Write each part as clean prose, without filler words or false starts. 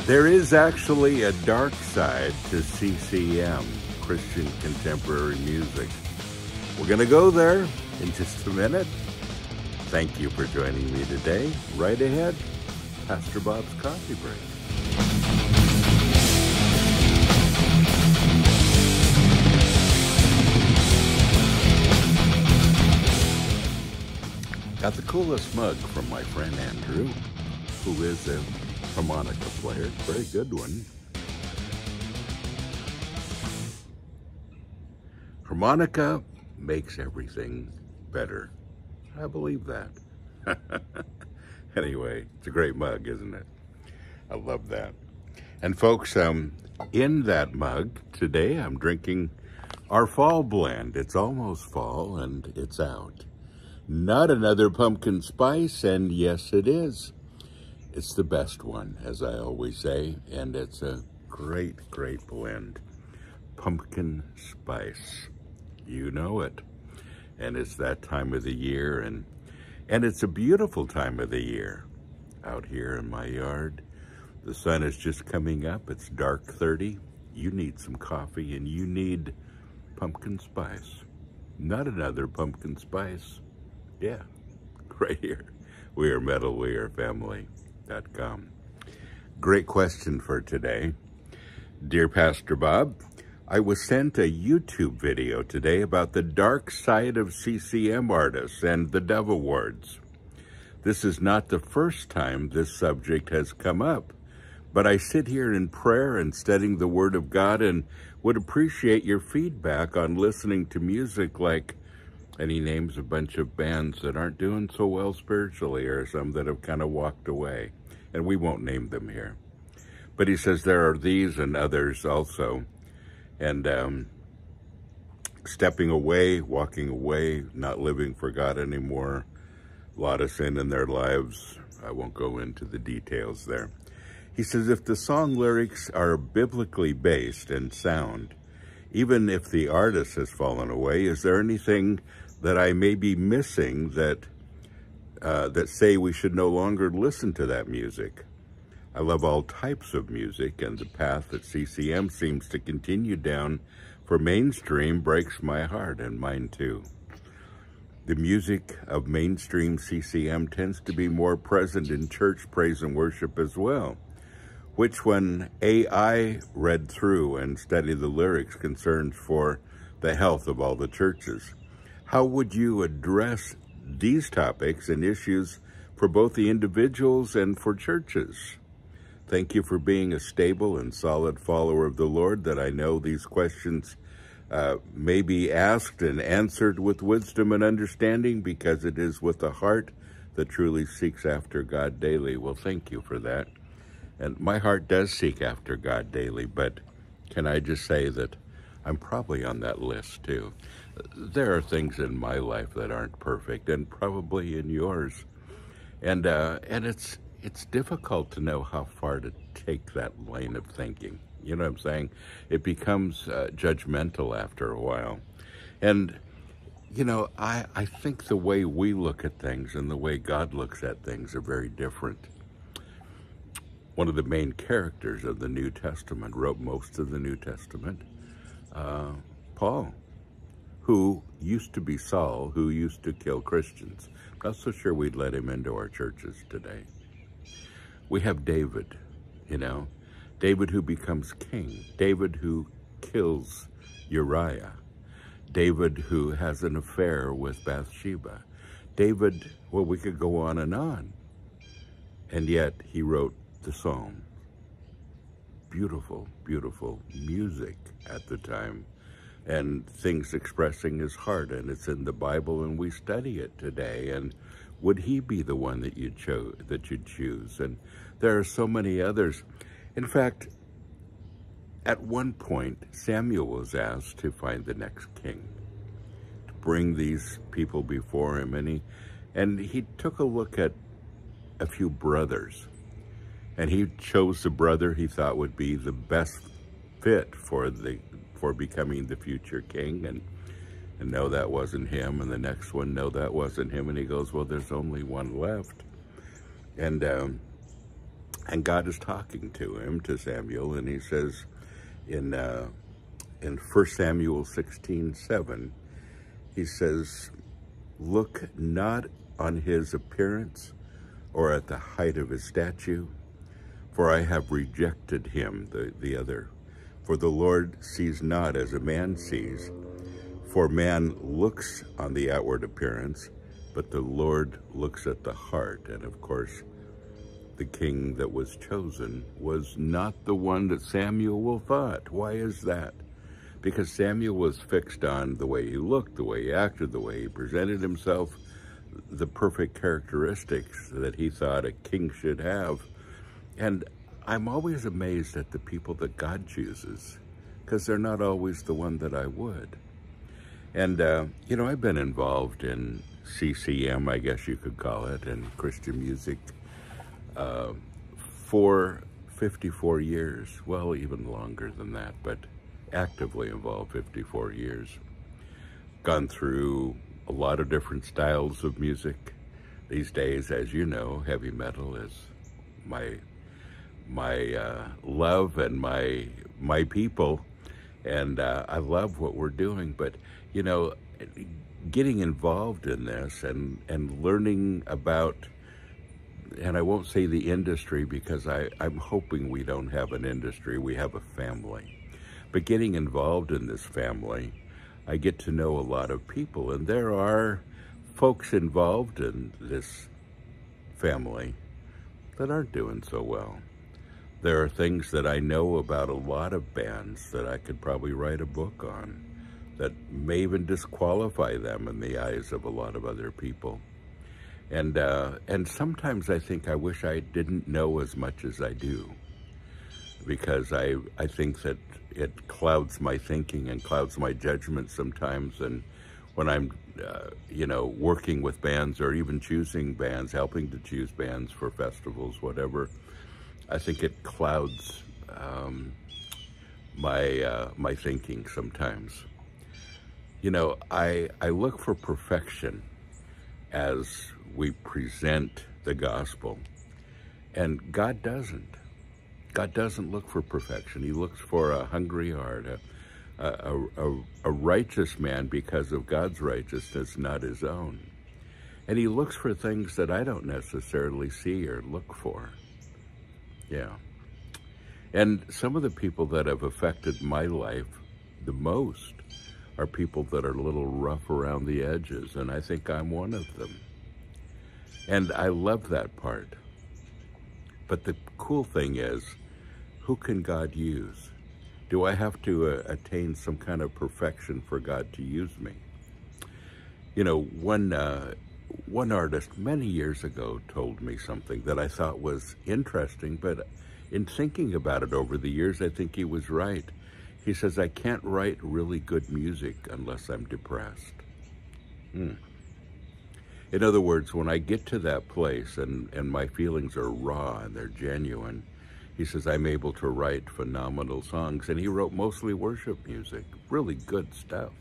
There is actually a dark side to CCM, Christian contemporary music. We're going to go there in just a minute. Thank you for joining me today. Right ahead, Pastor Bob's Coffee Break. Got the coolest mug from my friend Andrew, who is a harmonica player. Very good one. Harmonica makes everything better. I believe that. Anyway, it's a great mug, isn't it? I love that. And folks, in that mug today, I'm drinking our fall blend. It's almost fall and it's out. Not another pumpkin spice, and yes, it is. It's the best one, as I always say, and it's a great, great blend. Pumpkin spice. You know it. And it's that time of the year, and it's a beautiful time of the year. Out here in my yard, the sun is just coming up. It's dark 30. You need some coffee, and you need pumpkin spice. Not another pumpkin spice. Yeah, right here. We are metal, we are family.com. Great question for today. Dear Pastor Bob, I was sent a YouTube video today about the dark side of CCM artists and the Dove Awards. This is not the first time this subject has come up, but I sit here in prayer and studying the Word of God and would appreciate your feedback on listening to music like, and he names a bunch of bands that aren't doing so well spiritually, or some that have kind of walked away, and we won't name them here. But he says there are these and others also, and stepping away, walking away, not living for God anymore, a lot of sin in their lives. I won't go into the details there. He says if the song lyrics are biblically based and sound, even if the artist has fallen away, is there anything that I may be missing that say we should no longer listen to that music? I love all types of music, and the path that CCM seems to continue down for mainstream breaks my heart, and mine too. The music of mainstream CCM tends to be more present in church praise and worship as well, which when AI read through and studied the lyrics concerns for the health of all the churches. How would you address these topics and issues for both the individuals and for churches? Thank you for being a stable and solid follower of the Lord, that I know these questions may be asked and answered with wisdom and understanding, because it is with a heart that truly seeks after God daily. Well, thank you for that. And my heart does seek after God daily, but can I just say that I'm probably on that list too. There are things in my life that aren't perfect, and probably in yours. And it's difficult to know how far to take that lane of thinking. You know what I'm saying? It becomes judgmental after a while. And, you know, I think the way we look at things and the way God looks at things are very different. One of the main characters of the New Testament wrote most of the New Testament, Paul, who used to be Saul, who used to kill Christians. Not so sure we'd let him into our churches today. We have David, you know, David who becomes king, David who kills Uriah, David who has an affair with Bathsheba, David, well, we could go on, and yet he wrote the Psalms. Beautiful, beautiful music at the time, and things expressing his heart, and it's in the Bible, and we study it today. And would he be the one that you'd choose? And there are so many others. In fact, at one point, Samuel was asked to find the next king, to bring these people before him, and he took a look at a few brothers, and he chose the brother he thought would be the best fit for becoming the future king, and no, that wasn't him, and the next one, no, that wasn't him, and he goes, well, there's only one left. And And God is talking to him, to Samuel, and he says in 1 Samuel 16:7, he says, "Look not on his appearance or at the height of his stature, for I have rejected him," the other. "For the Lord sees not as a man sees. For man looks on the outward appearance, but the Lord looks at the heart." And of course, the king that was chosen was not the one that Samuel thought. Why is that? Because Samuel was fixed on the way he looked, the way he acted, the way he presented himself, the perfect characteristics that he thought a king should have. And I'm always amazed at the people that God chooses, because they're not always the one that I would. And, you know, I've been involved in CCM, I guess you could call it, and Christian music for 54 years. Well, even longer than that, but actively involved 54 years. Gone through a lot of different styles of music. These days, as you know, heavy metal is my love and my people, and I love what we're doing. But you know, getting involved in this and learning about, and I won't say the industry, because I'm hoping we don't have an industry, we have a family. But getting involved in this family, I get to know a lot of people, and there are folks involved in this family that aren't doing so well. There are things that I know about a lot of bands that I could probably write a book on that may even disqualify them in the eyes of a lot of other people. And sometimes I think I wish I didn't know as much as I do, because I think that it clouds my thinking and clouds my judgment sometimes. And when I'm, you know, working with bands or even choosing bands, helping to choose bands for festivals, whatever, I think it clouds my thinking sometimes. You know, I look for perfection as we present the gospel, and God doesn't. God doesn't look for perfection. He looks for a hungry heart, a righteous man because of God's righteousness, not his own. And he looks for things that I don't necessarily see or look for. Yeah. And some of the people that have affected my life the most are people that are a little rough around the edges, and I think I'm one of them. And I love that part. But the cool thing is, who can God use? Do I have to attain some kind of perfection for God to use me? You know, one artist many years ago told me something that I thought was interesting, but in thinking about it over the years, I think he was right. He says, I can't write really good music unless I'm depressed. In other words, when I get to that place and my feelings are raw and they're genuine, he says, I'm able to write phenomenal songs. And he wrote mostly worship music, really good stuff.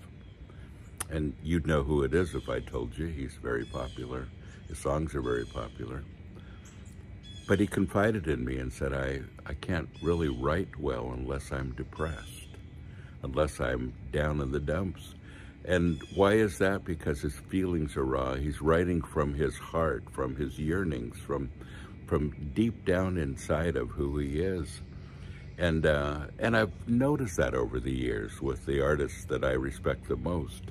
And you'd know who it is if I told you. He's very popular. His songs are very popular. But he confided in me and said, I can't really write well unless I'm depressed, unless I'm down in the dumps. And why is that? Because his feelings are raw. He's writing from his heart, from his yearnings, from deep down inside of who he is. And I've noticed that over the years with the artists that I respect the most.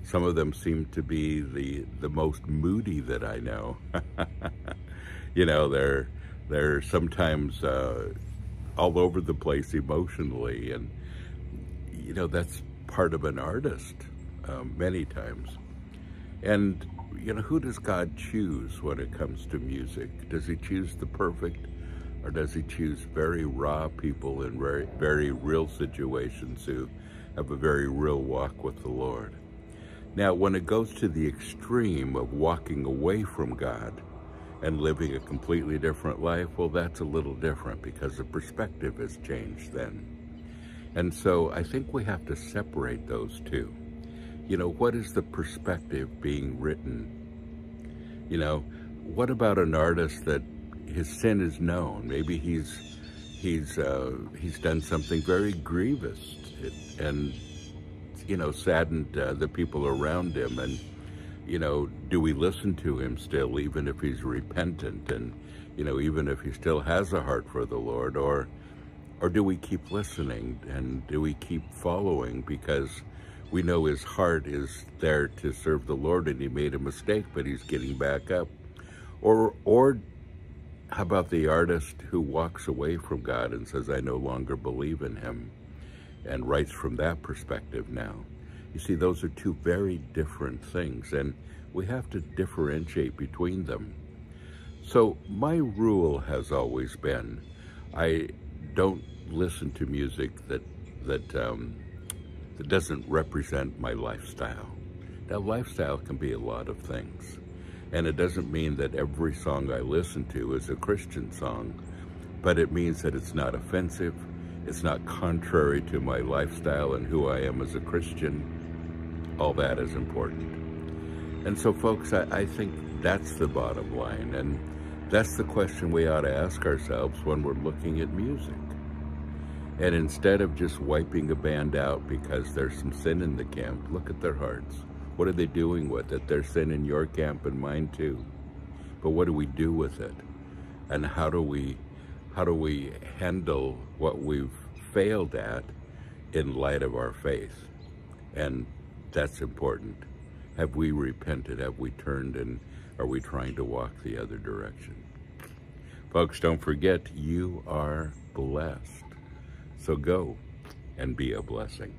Some of them seem to be the most moody that I know. You know, they're sometimes all over the place emotionally, and you know, that's part of an artist many times. And you know, who does God choose when it comes to music? Does he choose the perfect, or does he choose very raw people in very, very real situations who have a very real walk with the Lord? Now, when it goes to the extreme of walking away from God and living a completely different life, well, that's a little different because the perspective has changed then. And so I think we have to separate those two. You know, what is the perspective being written? You know, what about an artist that his sin is known. Maybe he's done something very grievous and, saddened the people around him. And, do we listen to him still, even if he's repentant and, even if he still has a heart for the Lord? Or do we keep listening, and do we keep following because we know his heart is there to serve the Lord and he made a mistake, but he's getting back up? Or how about the artist who walks away from God and says, I no longer believe in him, and writes from that perspective now? You see, those are two very different things, and we have to differentiate between them. So my rule has always been, I don't listen to music that doesn't represent my lifestyle. That lifestyle can be a lot of things. And it doesn't mean that every song I listen to is a Christian song, but it means that it's not offensive, it's not contrary to my lifestyle and who I am as a Christian. All that is important. And so, folks, I think that's the bottom line, and that's the question we ought to ask ourselves when we're looking at music. And instead of just wiping a band out because there's some sin in the camp, look at their hearts. What are they doing with it? There's sin in your camp and mine too. But what do we do with it? And how do we handle what we've failed at in light of our faith? And that's important. Have we repented? Have we turned? And are we trying to walk the other direction? Folks, don't forget, you are blessed. So go and be a blessing.